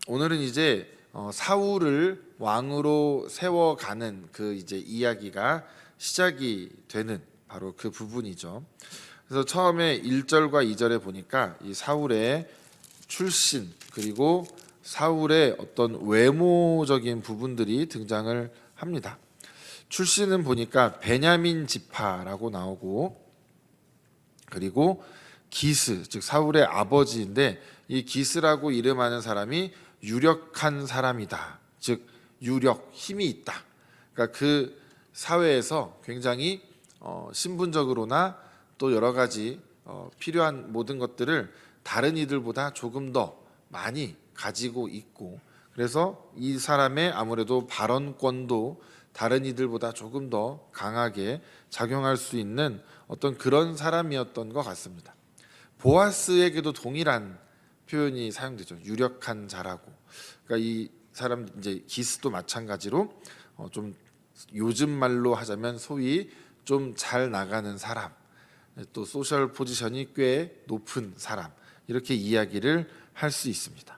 오늘은 이제 사울을 왕으로 세워가는 그 이제 이야기가 시작이 되는 바로 그 부분이죠. 그래서 처음에 1절과 2절에 보니까 이 사울의 출신 그리고 사울의 어떤 외모적인 부분들이 등장을 합니다. 출신은 보니까 베냐민 지파라고 나오고, 그리고 기스, 즉 사울의 아버지인데 이 기스라고 이름하는 사람이 유력한 사람이다. 즉 유력, 힘이 있다. 그러니까 그 사회에서 굉장히 신분적으로나 또 여러 가지 필요한 모든 것들을 다른 이들보다 조금 더 많이 가지고 있고, 그래서 이 사람의 아무래도 발언권도 다른 이들보다 조금 더 강하게 작용할 수 있는 어떤 그런 사람이었던 것 같습니다. 보아스에게도 동일한 표현이 사용되죠. 유력한 자라고. 그러니까 이 사람 이제 기스도 마찬가지로 좀 요즘 말로 하자면 소위 좀 잘 나가는 사람, 또 소셜 포지션이 꽤 높은 사람, 이렇게 이야기를 할 수 있습니다.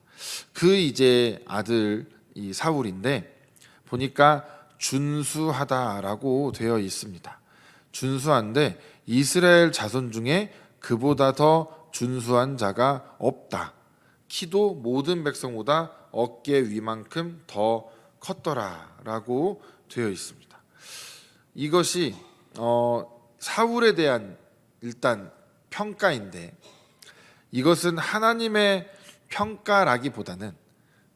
그 이제 아들 이 사울인데 보니까 준수하다라고 되어 있습니다. 준수한데 이스라엘 자손 중에 그보다 더 준수한 자가 없다. 키도 모든 백성보다 어깨 위만큼 더 컸더라라고 되어 있습니다. 이것이 사울에 대한 일단 평가인데, 이것은 하나님의 평가라기보다는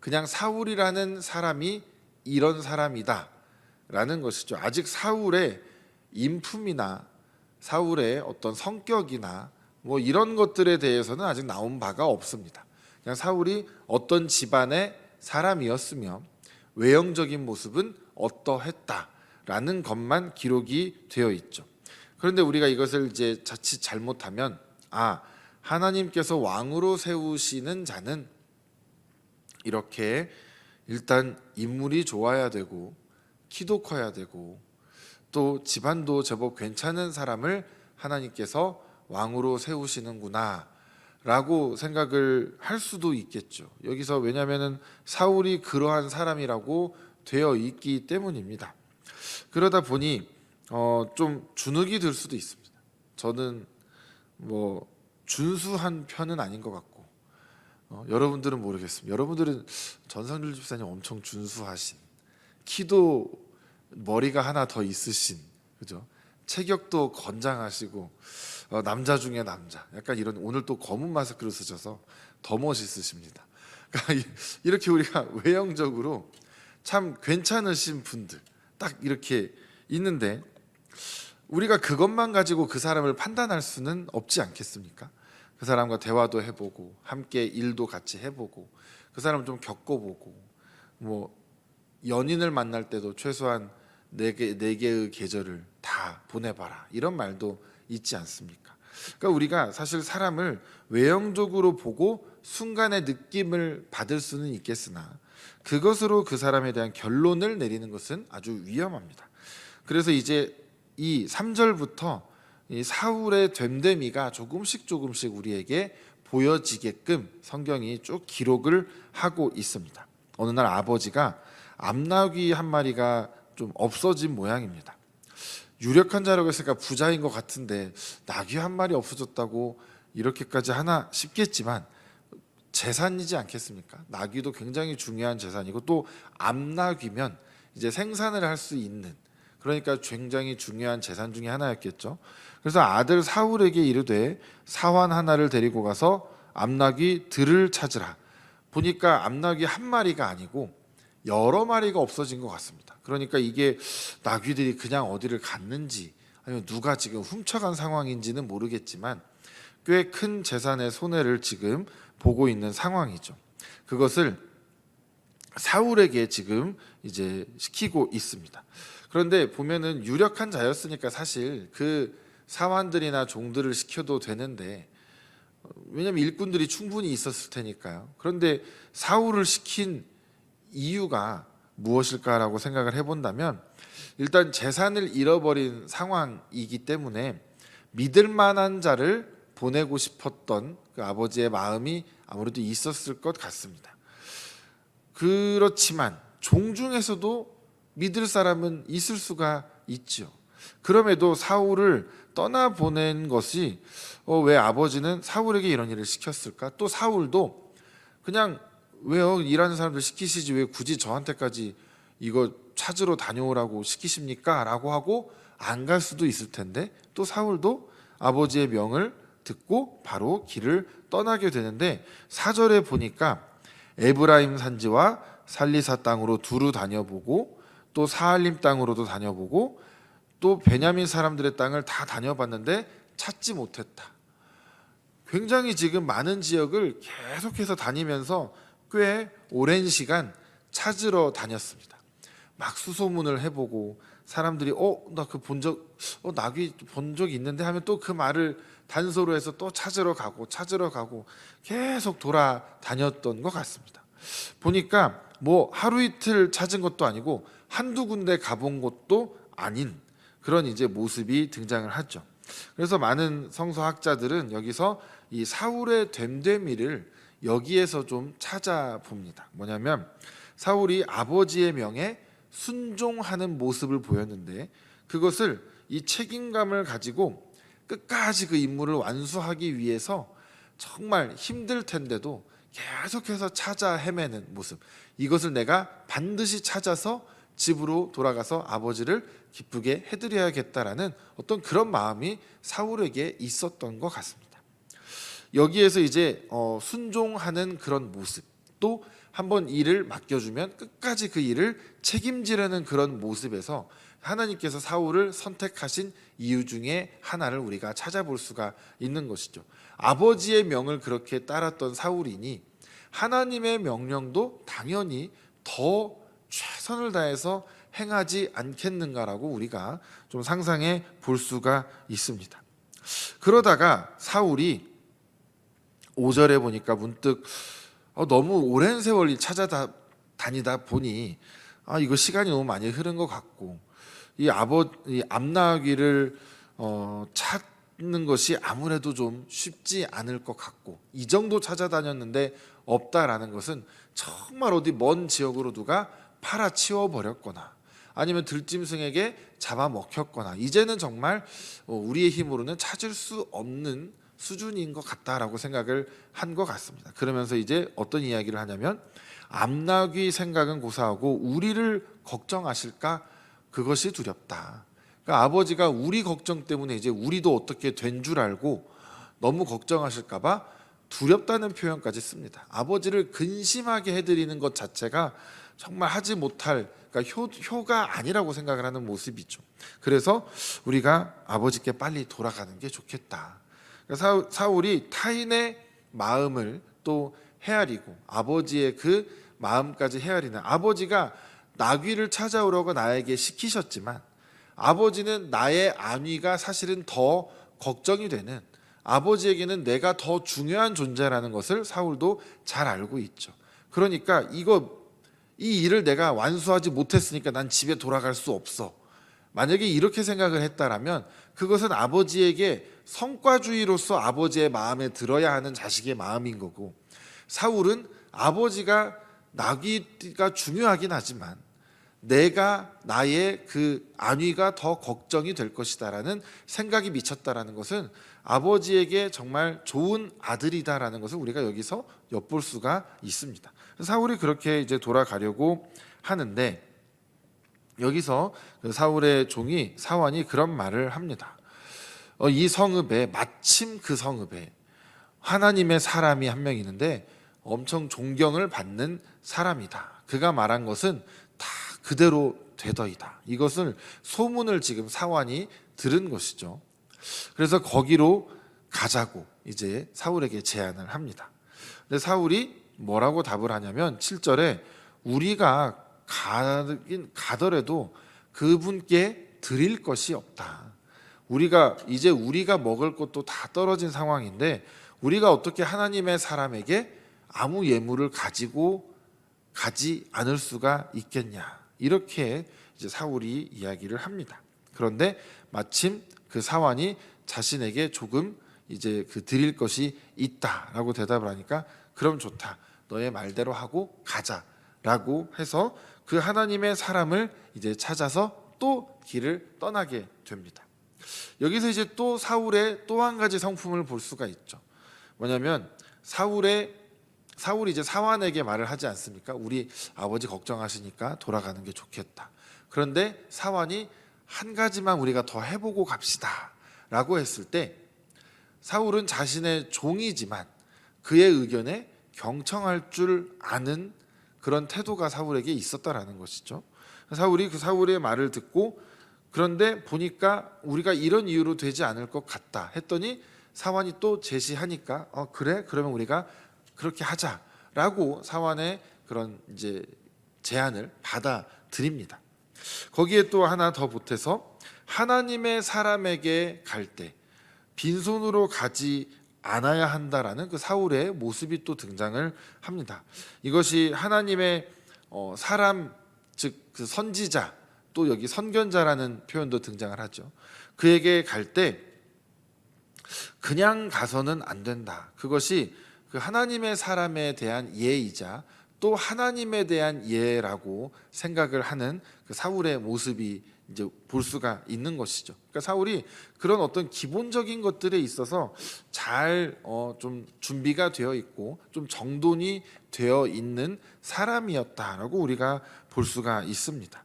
그냥 사울이라는 사람이 이런 사람이다 라는 것이죠. 아직 사울의 인품이나 사울의 어떤 성격이나 뭐 이런 것들에 대해서는 아직 나온 바가 없습니다. 그냥 사울이 어떤 집안의 사람이었으며 외형적인 모습은 어떠했다라는 것만 기록이 되어 있죠. 그런데 우리가 이것을 이제 자칫 잘못하면 하나님께서 왕으로 세우시는 자는 이렇게 일단 인물이 좋아야 되고 키도 커야 되고 또 집안도 제법 괜찮은 사람을 하나님께서 왕으로 세우시는구나 라고 생각을 할 수도 있겠죠. 여기서 왜냐하면 사울이 그러한 사람이라고 되어 있기 때문입니다. 그러다 보니 좀 주눅이 들 수도 있습니다. 저는 뭐 준수한 편은 아닌 것 같고, 여러분들은 모르겠습니다. 여러분들은 전상률 집사님 엄청 준수하신, 키도 머리가 하나 더 있으신, 그죠? 체격도 건장하시고 남자 중에 남자, 약간 이런, 오늘 또 검은 마스크를 쓰셔서 더 멋있으십니다. 그러니까 이렇게 우리가 외형적으로 참 괜찮으신 분들 딱 이렇게 있는데 우리가 그것만 가지고 그 사람을 판단할 수는 없지 않겠습니까? 그 사람과 대화도 해보고 함께 일도 같이 해보고 그 사람을 좀 겪어보고, 뭐 연인을 만날 때도 최소한 네 개의 계절을 다 보내봐라 이런 말도 있지 않습니까? 그러니까 우리가 사실 사람을 외형적으로 보고 순간의 느낌을 받을 수는 있겠으나 그것으로 그 사람에 대한 결론을 내리는 것은 아주 위험합니다. 그래서 이제 이 3절부터 이 사울의 됨됨이가 조금씩 우리에게 보여지게끔 성경이 쭉 기록을 하고 있습니다. 어느 날 아버지가 암나귀 한 마리가 좀 없어진 모양입니다. 유력한 자라고 했으니까 부자인 것 같은데 나귀 한 마리 없어졌다고 이렇게까지 하나 싶겠지만 재산이지 않겠습니까? 나귀도 굉장히 중요한 재산이고 또 암나귀면 이제 생산을 할 수 있는, 그러니까 굉장히 중요한 재산 중에 하나였겠죠. 그래서 아들 사울에게 이르되 사환 하나를 데리고 가서 암나귀 들을 찾으라. 보니까 암나귀 한 마리가 아니고 여러 마리가 없어진 것 같습니다. 그러니까 이게 나귀들이 그냥 어디를 갔는지 아니면 누가 지금 훔쳐간 상황인지는 모르겠지만 꽤 큰 재산의 손해를 지금 보고 있는 상황이죠. 그것을 사울에게 지금 이제 시키고 있습니다. 그런데 보면은 유력한 자였으니까 사실 그 사환들이나 종들을 시켜도 되는데, 왜냐하면 일꾼들이 충분히 있었을 테니까요. 그런데 사울을 시킨 이유가 무엇일까라고 생각을 해본다면 일단 재산을 잃어버린 상황이기 때문에 믿을 만한 자를 보내고 싶었던 그 아버지의 마음이 아무래도 있었을 것 같습니다. 그렇지만 종 중에서도 믿을 사람은 있을 수가 있죠. 그럼에도 사울을 떠나보낸 것이 왜 아버지는 사울에게 이런 일을 시켰을까? 또 사울도 그냥 왜요? 일하는 사람들 시키시지 왜 굳이 저한테까지 이거 찾으러 다녀오라고 시키십니까? 라고 하고 안 갈 수도 있을 텐데 또 사울도 아버지의 명을 듣고 바로 길을 떠나게 되는데 4절에 보니까 에브라임 산지와 살리사 땅으로 두루 다녀보고 또 사할림 땅으로도 다녀보고 또 베냐민 사람들의 땅을 다 다녀봤는데 찾지 못했다. 굉장히 지금 많은 지역을 계속해서 다니면서 꽤 오랜 시간 찾으러 다녔습니다. 막 수소문을 해보고 사람들이 나 그 본 적 나귀 본 적이 있는데 하면 또 그 말을 단서로 해서 또 찾으러 가고 계속 돌아다녔던 것 같습니다. 보니까 뭐 하루 이틀 찾은 것도 아니고 한두 군데 가본 것도 아닌 그런 이제 모습이 등장을 하죠. 그래서 많은 성서학자들은 여기서 이 사울의 됨됨이를 여기에서 좀 찾아봅니다. 뭐냐면 사울이 아버지의 명에 순종하는 모습을 보였는데 그것을 이 책임감을 가지고 끝까지 그 임무를 완수하기 위해서 정말 힘들 텐데도 계속해서 찾아 헤매는 모습, 이것을 내가 반드시 찾아서 집으로 돌아가서 아버지를 기쁘게 해드려야겠다라는 어떤 그런 마음이 사울에게 있었던 것 같습니다. 여기에서 이제 순종하는 그런 모습, 또 한번 일을 맡겨주면 끝까지 그 일을 책임지려는 그런 모습에서 하나님께서 사울을 선택하신 이유 중에 하나를 우리가 찾아볼 수가 있는 것이죠. 아버지의 명을 그렇게 따랐던 사울이니 하나님의 명령도 당연히 더 최선을 다해서 행하지 않겠는가라고 우리가 좀 상상해 볼 수가 있습니다. 그러다가 사울이 5절에 보니까 문득 너무 오랜 세월 찾아다니다 보니 이거 시간이 너무 많이 흐른 것 같고 이 암나귀를 찾는 것이 아무래도 좀 쉽지 않을 것 같고 이 정도 찾아다녔는데 없다라는 것은 정말 어디 먼 지역으로 누가 팔아치워 버렸거나 아니면 들짐승에게 잡아먹혔거나 이제는 정말 우리의 힘으로는 찾을 수 없는 수준인 것 같다라고 생각을 한 것 같습니다. 그러면서 이제 어떤 이야기를 하냐면 암나귀 생각은 고사하고 우리를 걱정하실까 그것이 두렵다. 그러니까 아버지가 우리 걱정 때문에 이제 우리도 어떻게 된 줄 알고 너무 걱정하실까봐 두렵다는 표현까지 씁니다. 아버지를 근심하게 해드리는 것 자체가 정말 하지 못할 그러니까 효가 아니라고 생각을 하는 모습이죠. 그래서 우리가 아버지께 빨리 돌아가는 게 좋겠다. 사울이 타인의 마음을 또 헤아리고 아버지의 그 마음까지 헤아리는 아버지가 나귀를 찾아오라고 나에게 시키셨지만 아버지는 나의 안위가 사실은 더 걱정이 되는 아버지에게는 내가 더 중요한 존재라는 것을 사울도 잘 알고 있죠. 그러니까 이 일을 내가 완수하지 못했으니까 난 집에 돌아갈 수 없어. 만약에 이렇게 생각을 했다라면 그것은 아버지에게 성과주의로서 아버지의 마음에 들어야 하는 자식의 마음인 거고 사울은 아버지가 나귀가 중요하긴 하지만 내가 나의 그 안위가 더 걱정이 될 것이다라는 생각이 미쳤다라는 것은 아버지에게 정말 좋은 아들이다라는 것을 우리가 여기서 엿볼 수가 있습니다. 사울이 그렇게 이제 돌아가려고 하는데 여기서 그 사울의 종이 사환이 그런 말을 합니다. 이 성읍에 마침 그 성읍에 하나님의 사람이 한 명 있는데 엄청 존경을 받는 사람이다. 그가 말한 것은 다 그대로 되더이다. 이것을 소문을 지금 사환이 들은 것이죠. 그래서 거기로 가자고 이제 사울에게 제안을 합니다. 근데 사울이 뭐라고 답을 하냐면 7절에 우리가 가더라도 그분께 드릴 것이 없다. 우리가 먹을 것도 다 떨어진 상황인데 우리가 어떻게 하나님의 사람에게 아무 예물을 가지고 가지 않을 수가 있겠냐. 이렇게 이제 사울이 이야기를 합니다. 그런데 마침 그 사환이 자신에게 조금 이제 그 드릴 것이 있다라고 대답을 하니까 그럼 좋다. 너의 말대로 하고 가자. 라고 해서 그 하나님의 사람을 이제 찾아서 또 길을 떠나게 됩니다. 여기서 이제 또 사울의 또 한 가지 성품을 볼 수가 있죠. 뭐냐면 사울이 이제 사환에게 말을 하지 않습니까? 우리 아버지 걱정하시니까 돌아가는 게 좋겠다. 그런데 사환이 한 가지만 우리가 더 해보고 갑시다 라고 했을 때 사울은 자신의 종이지만 그의 의견에 경청할 줄 아는 그런 태도가 사울에게 있었다라는 것이죠. 사울이 그 사울의 말을 듣고 그런데 보니까 우리가 이런 이유로 되지 않을 것 같다 했더니 사환이 또 제시하니까 그래? 그러면 우리가 그렇게 하자라고 사환의 그런 이제 제안을 받아들입니다. 거기에 또 하나 더 보태서 하나님의 사람에게 갈 때 빈손으로 가지 않아야 한다라는 그 사울의 모습이 또 등장을 합니다. 이것이 하나님의 사람 즉 그 선지자 또 여기 선견자라는 표현도 등장을 하죠. 그에게 갈 때 그냥 가서는 안 된다. 그것이 그 하나님의 사람에 대한 예이자 또 하나님에 대한 예라고 생각을 하는 그 사울의 모습이 이제 볼 수가 있는 것이죠. 그러니까 사울이 그런 어떤 기본적인 것들에 있어서 잘 좀 준비가 되어 있고 좀 정돈이 되어 있는 사람이었다라고 우리가 볼 수가 있습니다.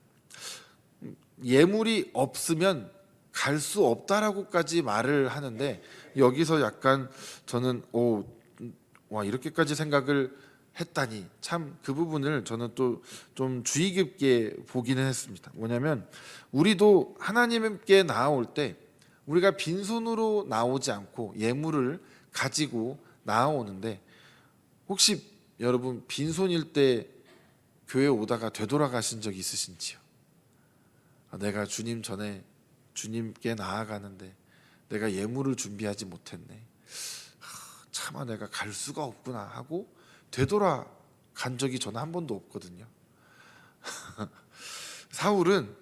예물이 없으면 갈 수 없다라고까지 말을 하는데 여기서 약간 저는 와 이렇게까지 생각을 했다니 참 그 부분을 저는 또 좀 주의 깊게 보기는 했습니다. 뭐냐면 우리도 하나님께 나아올 때 우리가 빈손으로 나오지 않고 예물을 가지고 나아오는데 혹시 여러분 빈손일 때 교회 오다가 되돌아가신 적 있으신지요? 내가 주님 전에 주님께 나아가는데 내가 예물을 준비하지 못했네. 차마 내가 갈 수가 없구나 하고 되돌아간 적이 저는 한 번도 없거든요. 사울은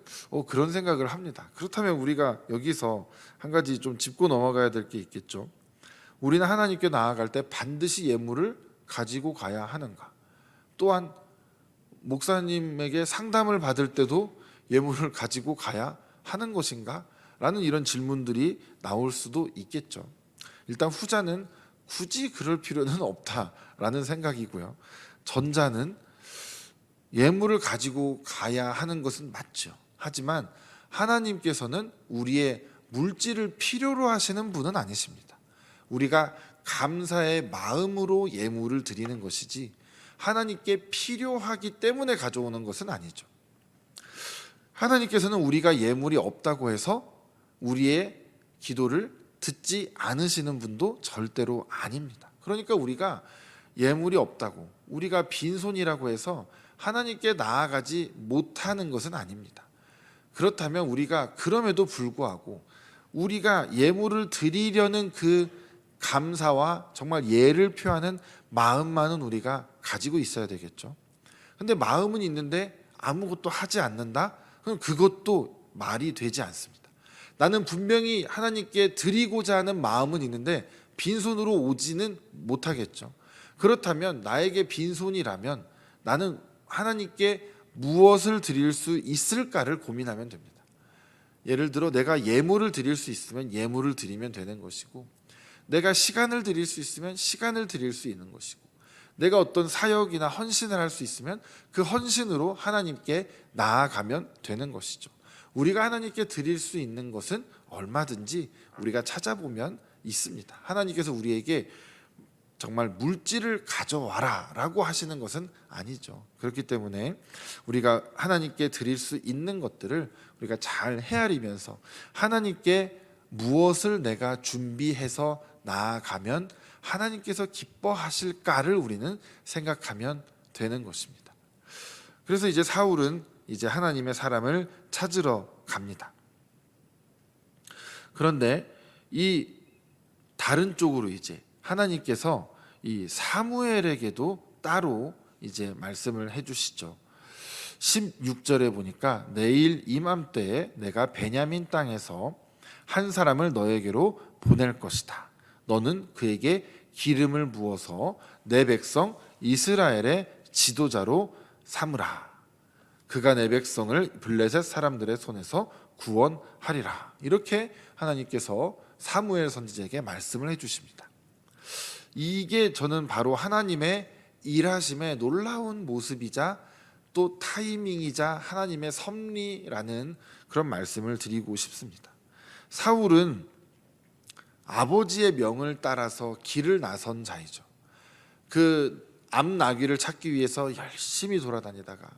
그런 생각을 합니다. 그렇다면 우리가 여기서 한 가지 좀 짚고 넘어가야 될 게 있겠죠. 우리는 하나님께 나아갈 때 반드시 예물을 가지고 가야 하는가? 또한 목사님에게 상담을 받을 때도 예물을 가지고 가야 하는 것인가? 라는 이런 질문들이 나올 수도 있겠죠. 일단 후자는 굳이 그럴 필요는 없다라는 생각이고요. 전자는 예물을 가지고 가야 하는 것은 맞죠. 하지만 하나님께서는 우리의 물질을 필요로 하시는 분은 아니십니다. 우리가 감사의 마음으로 예물을 드리는 것이지 하나님께 필요하기 때문에 가져오는 것은 아니죠. 하나님께서는 우리가 예물이 없다고 해서 우리의 기도를 듣지 않으시는 분도 절대로 아닙니다. 그러니까 우리가 예물이 없다고 우리가 빈손이라고 해서 하나님께 나아가지 못하는 것은 아닙니다. 그렇다면 우리가 그럼에도 불구하고 우리가 예물을 드리려는 그 감사와 정말 예를 표하는 마음만은 우리가 가지고 있어야 되겠죠. 근데 마음은 있는데 아무것도 하지 않는다? 그럼 그것도 말이 되지 않습니다. 나는 분명히 하나님께 드리고자 하는 마음은 있는데 빈손으로 오지는 못하겠죠. 그렇다면 나에게 빈손이라면 나는 하나님께 무엇을 드릴 수 있을까를 고민하면 됩니다. 예를 들어 내가 예물을 드릴 수 있으면 예물을 드리면 되는 것이고 내가 시간을 드릴 수 있으면 시간을 드릴 수 있는 것이고 내가 어떤 사역이나 헌신을 할 수 있으면 그 헌신으로 하나님께 나아가면 되는 것이죠. 우리가 하나님께 드릴 수 있는 것은 얼마든지 우리가 찾아보면 있습니다. 하나님께서 우리에게 정말 물질을 가져와라 라고 하시는 것은 아니죠. 그렇기 때문에 우리가 하나님께 드릴 수 있는 것들을 우리가 잘 헤아리면서 하나님께 무엇을 내가 준비해서 나아가면 하나님께서 기뻐하실까를 우리는 생각하면 되는 것입니다. 그래서 이제 사울은 이제 하나님의 사람을 찾으러 갑니다. 그런데 이 다른 쪽으로 이제 하나님께서 이 사무엘에게도 따로 이제 말씀을 해주시죠. 16절에 보니까 내일 이맘때에 내가 베냐민 땅에서 한 사람을 너에게로 보낼 것이다. 너는 그에게 기름을 부어서 내 백성 이스라엘의 지도자로 삼으라. 그가 내 백성을 블레셋 사람들의 손에서 구원하리라. 이렇게 하나님께서 사무엘 선지자에게 말씀을 해주십니다. 이게 저는 바로 하나님의 일하심의 놀라운 모습이자 또 타이밍이자 하나님의 섭리라는 그런 말씀을 드리고 싶습니다. 사울은 아버지의 명을 따라서 길을 나선 자이죠. 그 암나귀를 찾기 위해서 열심히 돌아다니다가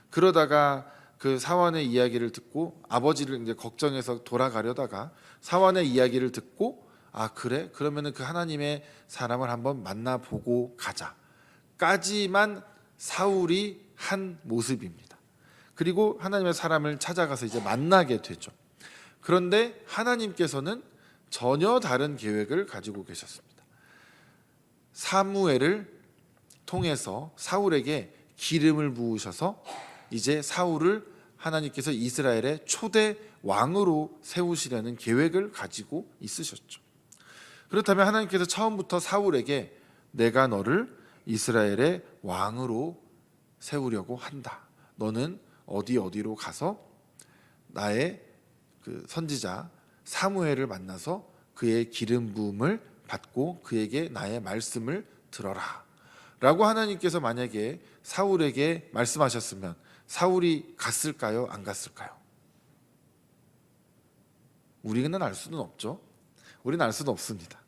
그러다가 그 사환의 이야기를 듣고 아버지를 이제 걱정해서 돌아가려다가 사환의 이야기를 듣고 아 그래? 그러면은 그 하나님의 사람을 한번 만나보고 가자까지만 사울이 한 모습입니다. 그리고 하나님의 사람을 찾아가서 이제 만나게 되죠. 그런데 하나님께서는 전혀 다른 계획을 가지고 계셨습니다. 사무엘을 통해서 사울에게 기름을 부으셔서 이제 사울을 하나님께서 이스라엘의 초대 왕으로 세우시려는 계획을 가지고 있으셨죠. 그렇다면 하나님께서 처음부터 사울에게 내가 너를 이스라엘의 왕으로 세우려고 한다. 너는 어디로 가서 나의 그 선지자 사무엘을 만나서 그의 기름 부음을 받고 그에게 나의 말씀을 들어라. 라고 하나님께서 만약에 사울에게 말씀하셨으면 사울이 갔을까요? 안 갔을까요? 우리는 알 수는 없죠. 우리는 알 수는 없습니다.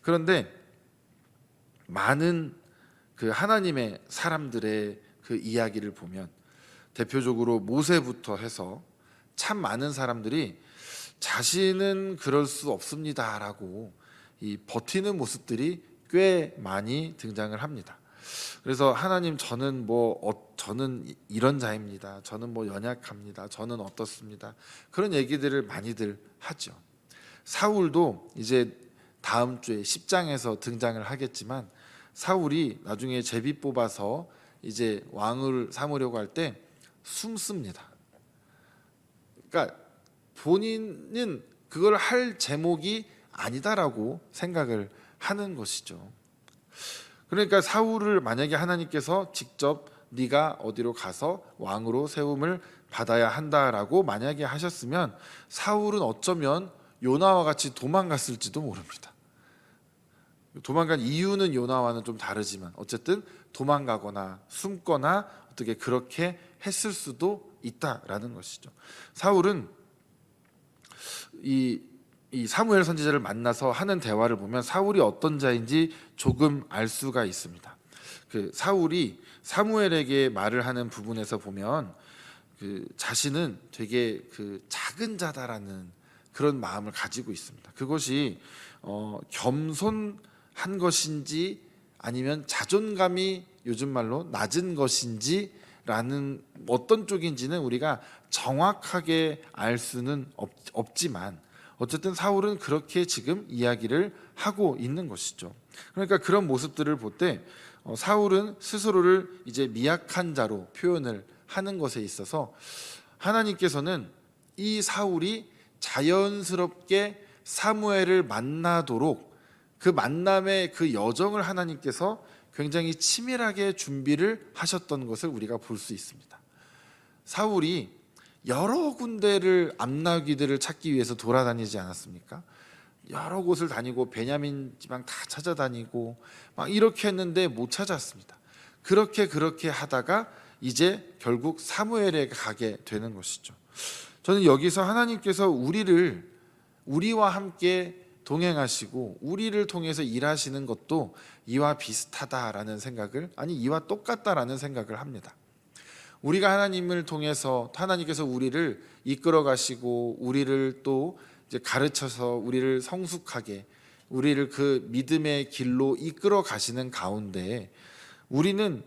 그런데 많은 그 하나님의 사람들의 그 이야기를 보면 대표적으로 모세부터 해서 참 많은 사람들이 자신은 그럴 수 없습니다라고 이 버티는 모습들이 꽤 많이 등장을 합니다. 그래서 하나님 저는 저는 이런 자입니다. 저는 연약합니다. 저는 어떻습니다. 그런 얘기들을 많이들 하죠. 사울도 이제 다음 주에 10장에서 등장을 하겠지만 사울이 나중에 제비 뽑아서 이제 왕을 삼으려고 할 때 숨습니다. 그러니까 본인은 그걸 할 제목이 아니다라고 생각을 하는 것이죠. 그러니까 사울을 만약에 하나님께서 직접 네가 어디로 가서 왕으로 세움을 받아야 한다라고 만약에 하셨으면 사울은 어쩌면 요나와 같이 도망갔을지도 모릅니다. 도망간 이유는 요나와는 좀 다르지만 어쨌든 도망가거나 숨거나 어떻게 그렇게 했을 수도 있다라는 것이죠. 사울은 이 사무엘 선지자를 만나서 하는 대화를 보면 사울이 어떤 자인지 조금 알 수가 있습니다. 그 사울이 사무엘에게 말을 하는 부분에서 보면 그 자신은 되게 그 작은 자다라는 그런 마음을 가지고 있습니다. 그것이 겸손한 것인지 아니면 자존감이 요즘 말로 낮은 것인지라는 어떤 쪽인지는 우리가 정확하게 알 수는 없지만 어쨌든 사울은 그렇게 지금 이야기를 하고 있는 것이죠. 그러니까 그런 모습들을 볼 때 사울은 스스로를 이제 미약한 자로 표현을 하는 것에 있어서 하나님께서는 이 사울이 자연스럽게 사무엘을 만나도록 그 만남의 그 여정을 하나님께서 굉장히 치밀하게 준비를 하셨던 것을 우리가 볼 수 있습니다. 사울이 여러 군데를 암나귀들을 찾기 위해서 돌아다니지 않았습니까? 여러 곳을 다니고 베냐민 지방 다 찾아다니고 막 이렇게 했는데 못 찾았습니다. 그렇게 하다가 이제 결국 사무엘에 가게 되는 것이죠. 저는 여기서 하나님께서 우리와 함께 동행하시고 우리를 통해서 일하시는 것도 이와 비슷하다라는 생각을 이와 똑같다라는 생각을 합니다. 우리가 하나님을 통해서 하나님께서 우리를 이끌어 가시고 우리를 또 이제 가르쳐서 우리를 성숙하게 우리를 그 믿음의 길로 이끌어 가시는 가운데 우리는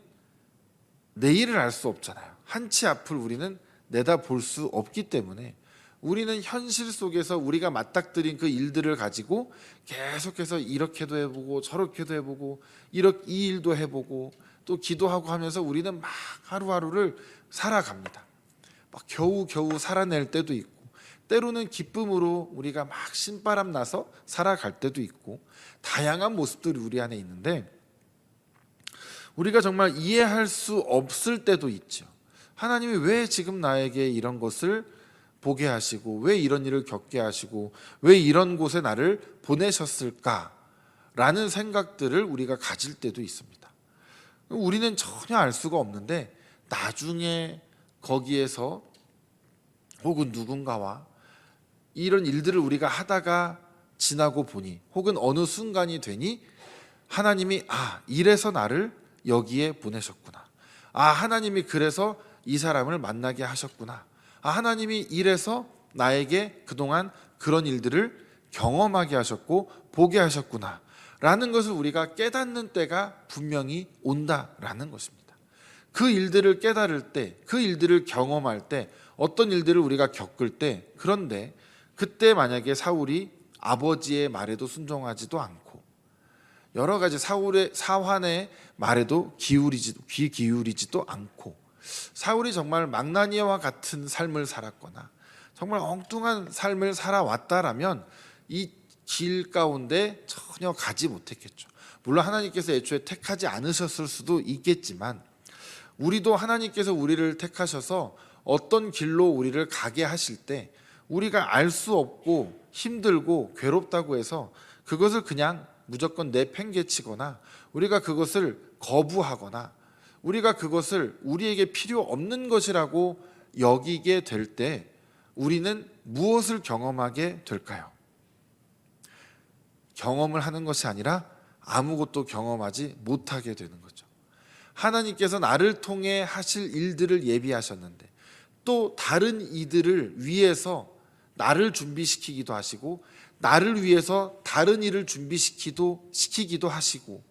내일을 알 수 없잖아요. 한치 앞을 우리는 내다볼 수 없기 때문에 우리는 현실 속에서 우리가 맞닥뜨린 그 일들을 가지고 계속해서 이렇게도 해보고 저렇게도 해보고 이 일도 해보고 또 기도하고 하면서 우리는 막 하루하루를 살아갑니다. 막 겨우 살아낼 때도 있고 때로는 기쁨으로 우리가 막 신바람 나서 살아갈 때도 있고 다양한 모습들이 우리 안에 있는데 우리가 정말 이해할 수 없을 때도 있죠. 하나님이 왜 지금 나에게 이런 것을 보게 하시고, 왜 이런 일을 겪게 하시고, 왜 이런 곳에 나를 보내셨을까라는 생각들을 우리가 가질 때도 있습니다. 우리는 전혀 알 수가 없는데 나중에 거기에서 혹은 누군가와 이런 일들을 우리가 하다가 지나고 보니, 혹은 어느 순간이 되니 하나님이 이래서 나를 여기에 보내셨구나. 하나님이 그래서 이 사람을 만나게 하셨구나. 하나님이 이래서 나에게 그동안 그런 일들을 경험하게 하셨고 보게 하셨구나 라는 것을 우리가 깨닫는 때가 분명히 온다라는 것입니다. 그 일들을 깨달을 때, 그 일들을 경험할 때, 어떤 일들을 우리가 겪을 때, 그런데 그때 만약에 사울이 아버지의 말에도 순종하지도 않고 여러 가지 사울의 사환의 말에도 귀 기울이지도 않고, 사울이 정말 망나니와 같은 삶을 살았거나 정말 엉뚱한 삶을 살아왔다라면 이 길 가운데 전혀 가지 못했겠죠. 물론 하나님께서 애초에 택하지 않으셨을 수도 있겠지만, 우리도 하나님께서 우리를 택하셔서 어떤 길로 우리를 가게 하실 때 우리가 알 수 없고 힘들고 괴롭다고 해서 그것을 그냥 무조건 내팽개치거나 우리가 그것을 거부하거나 우리가 그것을 우리에게 필요 없는 것이라고 여기게 될 때 우리는 무엇을 경험하게 될까요? 경험을 하는 것이 아니라 아무것도 경험하지 못하게 되는 거죠. 하나님께서 나를 통해 하실 일들을 예비하셨는데 또 다른 이들을 위해서 나를 준비시키기도 하시고, 나를 위해서 다른 일을 시키기도 하시고,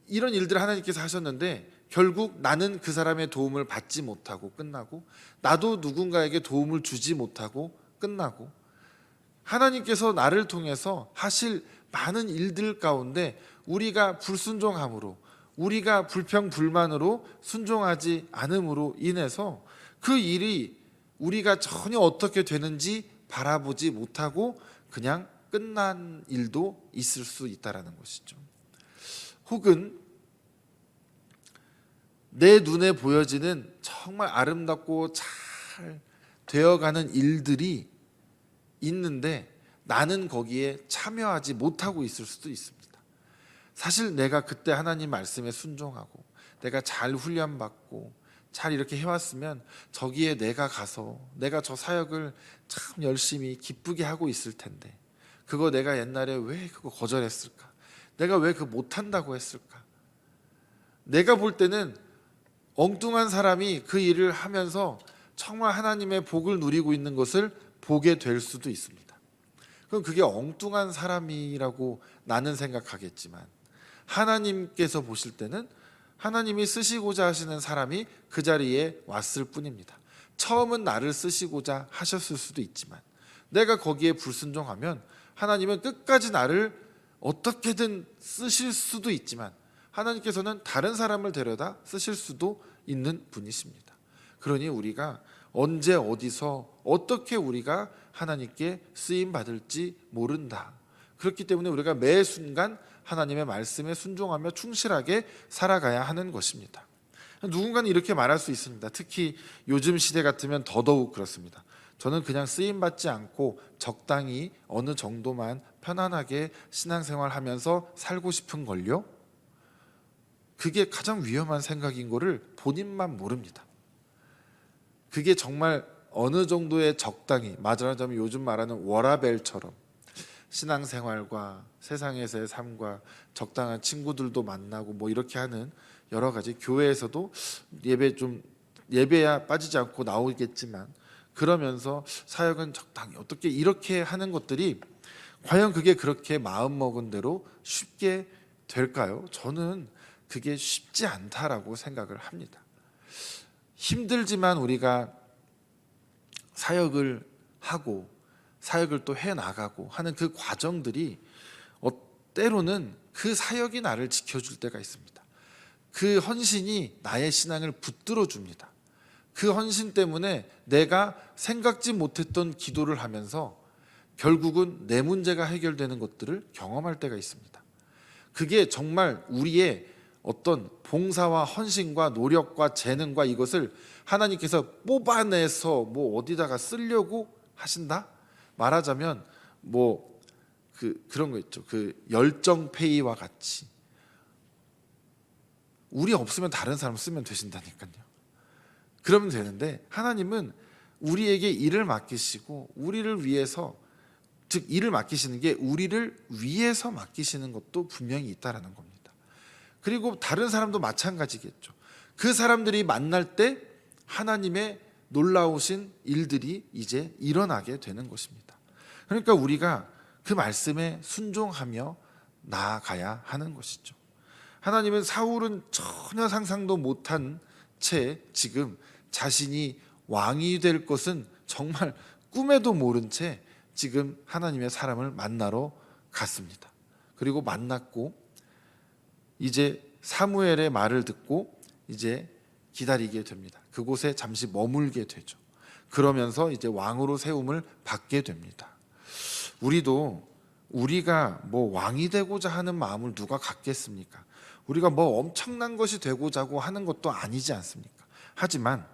이런 일들을 하나님께서 하셨는데 결국 나는 그 사람의 도움을 받지 못하고 끝나고, 나도 누군가에게 도움을 주지 못하고 끝나고, 하나님께서 나를 통해서 하실 많은 일들 가운데 우리가 불순종함으로, 우리가 불평불만으로 순종하지 않음으로 인해서 그 일이 우리가 전혀 어떻게 되는지 바라보지 못하고 그냥 끝난 일도 있을 수 있다는 것이죠. 혹은 내 눈에 보여지는 정말 아름답고 잘 되어가는 일들이 있는데 나는 거기에 참여하지 못하고 있을 수도 있습니다. 사실 내가 그때 하나님 말씀에 순종하고 내가 잘 훈련받고 잘 이렇게 해왔으면 저기에 내가 가서 내가 저 사역을 참 열심히 기쁘게 하고 있을 텐데, 그거 내가 옛날에 왜 그거 거절했을까? 내가 왜 그거 못한다고 했을까? 내가 볼 때는 엉뚱한 사람이 그 일을 하면서 정말 하나님의 복을 누리고 있는 것을 보게 될 수도 있습니다. 그럼 그게 엉뚱한 사람이라고 나는 생각하겠지만, 하나님께서 보실 때는 하나님이 쓰시고자 하시는 사람이 그 자리에 왔을 뿐입니다. 처음은 나를 쓰시고자 하셨을 수도 있지만 내가 거기에 불순종하면 하나님은 끝까지 나를 어떻게든 쓰실 수도 있지만 하나님께서는 다른 사람을 데려다 쓰실 수도 있는 분이십니다. 그러니 우리가 언제 어디서 어떻게 우리가 하나님께 쓰임 받을지 모른다. 그렇기 때문에 우리가 매 순간 하나님의 말씀에 순종하며 충실하게 살아가야 하는 것입니다. 누군가는 이렇게 말할 수 있습니다. 특히 요즘 시대 같으면 더더욱 그렇습니다. 저는 그냥 쓰임 받지 않고 적당히 어느 정도만 편안하게 신앙생활하면서 살고 싶은 걸요. 그게 가장 위험한 생각인 거를 본인만 모릅니다. 그게 정말 어느 정도의 적당히, 말하자면 요즘 말하는 워라밸처럼 신앙생활과 세상에서의 삶과 적당한 친구들도 만나고 뭐 이렇게 하는 여러 가지, 교회에서도 예배야 빠지지 않고 나오겠지만 그러면서 사역은 적당히 어떻게 이렇게 하는 것들이 과연 그게 그렇게 마음먹은 대로 쉽게 될까요? 저는 그게 쉽지 않다라고 생각을 합니다. 힘들지만 우리가 사역을 하고 사역을 또 해나가고 하는 그 과정들이 때로는 그 사역이 나를 지켜줄 때가 있습니다. 그 헌신이 나의 신앙을 붙들어 줍니다. 그 헌신 때문에 내가 생각지 못했던 기도를 하면서 결국은 내 문제가 해결되는 것들을 경험할 때가 있습니다. 그게 정말 우리의 어떤 봉사와 헌신과 노력과 재능과 이것을 하나님께서 뽑아내서 뭐 어디다가 쓰려고 하신다? 말하자면 뭐 그런 거 있죠. 그 열정페이와 같이 우리 없으면 다른 사람 쓰면 되신다니까요. 그러면 되는데 하나님은 우리에게 일을 맡기시고 우리를 위해서, 즉 일을 맡기시는 게 우리를 위해서 맡기시는 것도 분명히 있다라는 겁니다. 그리고 다른 사람도 마찬가지겠죠. 그 사람들이 만날 때 하나님의 놀라우신 일들이 이제 일어나게 되는 것입니다. 그러니까 우리가 그 말씀에 순종하며 나아가야 하는 것이죠. 하나님은 사울은 전혀 상상도 못한 채 지금 자신이 왕이 될 것은 정말 꿈에도 모른 채 지금 하나님의 사람을 만나러 갔습니다. 그리고 만났고 이제 사무엘의 말을 듣고 이제 기다리게 됩니다. 그곳에 잠시 머물게 되죠. 그러면서 이제 왕으로 세움을 받게 됩니다. 우리가 뭐 왕이 되고자 하는 마음을 누가 갖겠습니까? 우리가 뭐 엄청난 것이 되고자 하는 것도 아니지 않습니까? 하지만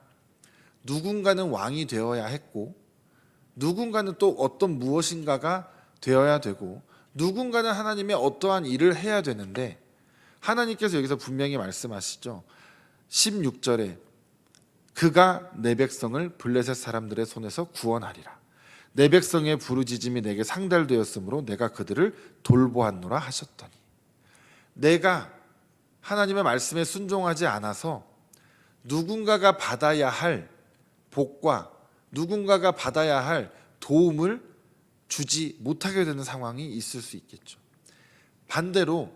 누군가는 왕이 되어야 했고 누군가는 또 어떤 무엇인가가 되어야 되고 누군가는 하나님의 어떠한 일을 해야 되는데 하나님께서 여기서 분명히 말씀하시죠. 16절에 그가 내 백성을 블레셋 사람들의 손에서 구원하리라. 내 백성의 부르짖음이 내게 상달되었으므로 내가 그들을 돌보았노라 하셨더니, 내가 하나님의 말씀에 순종하지 않아서 누군가가 받아야 할 복과 누군가가 받아야 할 도움을 주지 못하게 되는 상황이 있을 수 있겠죠. 반대로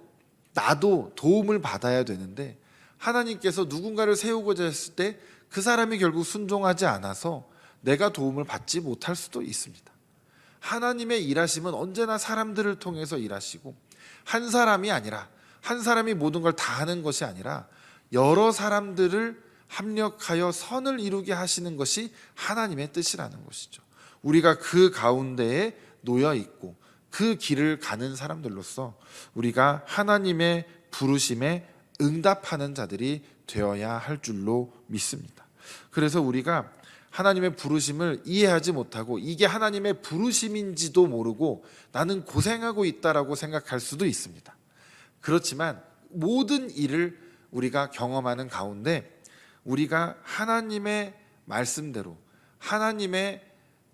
나도 도움을 받아야 되는데 하나님께서 누군가를 세우고자 했을 때 그 사람이 결국 순종하지 않아서 내가 도움을 받지 못할 수도 있습니다. 하나님의 일하심은 언제나 사람들을 통해서 일하시고 한 사람이 아니라, 한 사람이 모든 걸 다 하는 것이 아니라 여러 사람들을 합력하여 선을 이루게 하시는 것이 하나님의 뜻이라는 것이죠. 우리가 그 가운데에 놓여 있고 그 길을 가는 사람들로서 우리가 하나님의 부르심에 응답하는 자들이 되어야 할 줄로 믿습니다. 그래서 우리가 하나님의 부르심을 이해하지 못하고 이게 하나님의 부르심인지도 모르고 나는 고생하고 있다라고 생각할 수도 있습니다. 그렇지만 모든 일을 우리가 경험하는 가운데 우리가 하나님의 말씀대로 하나님의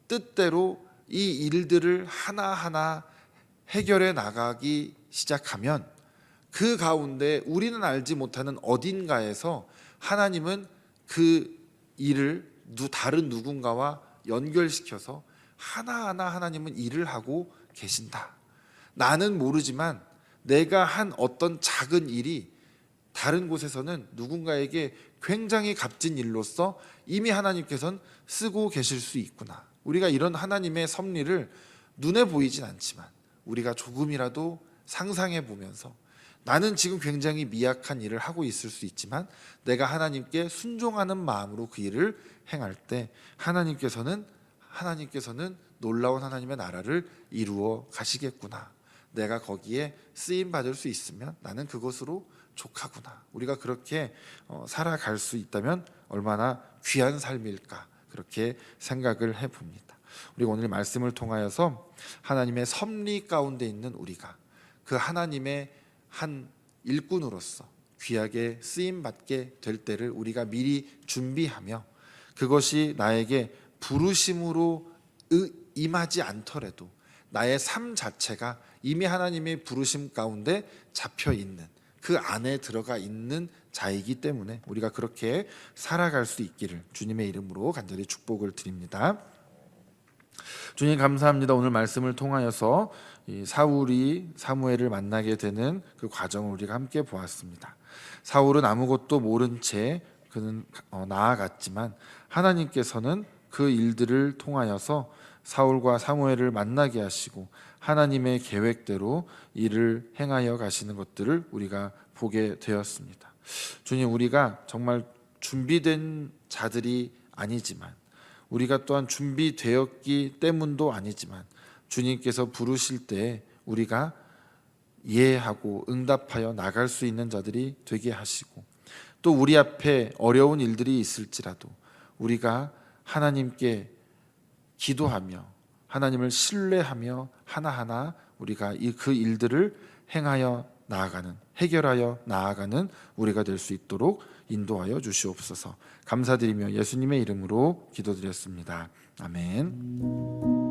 뜻대로 이 일들을 하나하나 해결해 나가기 시작하면 그 가운데 우리는 알지 못하는 어딘가에서 하나님은 그 일을 다른 누군가와 연결시켜서 하나하나 하나님은 일을 하고 계신다. 나는 모르지만 내가 한 어떤 작은 일이 다른 곳에서는 누군가에게 굉장히 값진 일로서 이미 하나님께서는 쓰고 계실 수 있구나. 우리가 이런 하나님의 섭리를 눈에 보이진 않지만 우리가 조금이라도 상상해 보면서 나는 지금 굉장히 미약한 일을 하고 있을 수 있지만 내가 하나님께 순종하는 마음으로 그 일을 행할 때 하나님께서는 놀라운 하나님의 나라를 이루어 가시겠구나. 내가 거기에 쓰임 받을 수 있으면 나는 그것으로 족하구나. 우리가 그렇게 살아갈 수 있다면 얼마나 귀한 삶일까, 그렇게 생각을 해봅니다. 우리가 오늘 말씀을 통하여서 하나님의 섭리 가운데 있는 우리가 그 하나님의 한 일꾼으로서 귀하게 쓰임받게 될 때를 우리가 미리 준비하며 그것이 나에게 부르심으로 임하지 않더라도 나의 삶 자체가 이미 하나님의 부르심 가운데 잡혀 있는, 그 안에 들어가 있는 자이기 때문에 우리가 그렇게 살아갈 수 있기를 주님의 이름으로 간절히 축복을 드립니다. 주님 감사합니다. 오늘 말씀을 통하여서 이 사울이 사무엘을 만나게 되는 그 과정을 우리가 함께 보았습니다. 사울은 아무것도 모른 채 그는 나아갔지만 하나님께서는 그 일들을 통하여서 사울과 사무엘을 만나게 하시고 하나님의 계획대로 일을 행하여 가시는 것들을 우리가 보게 되었습니다. 주님, 우리가 정말 준비된 자들이 아니지만 우리가 또한 준비되었기 때문도 아니지만 주님께서 부르실 때 우리가 이해하고 응답하여 나갈 수 있는 자들이 되게 하시고, 또 우리 앞에 어려운 일들이 있을지라도 우리가 하나님께 기도하며 하나님을 신뢰하며 하나하나 우리가 그 일들을 행하여 나아가는, 해결하여 나아가는 우리가 될 수 있도록 인도하여 주시옵소서. 감사드리며 예수님의 이름으로 기도드렸습니다. 아멘.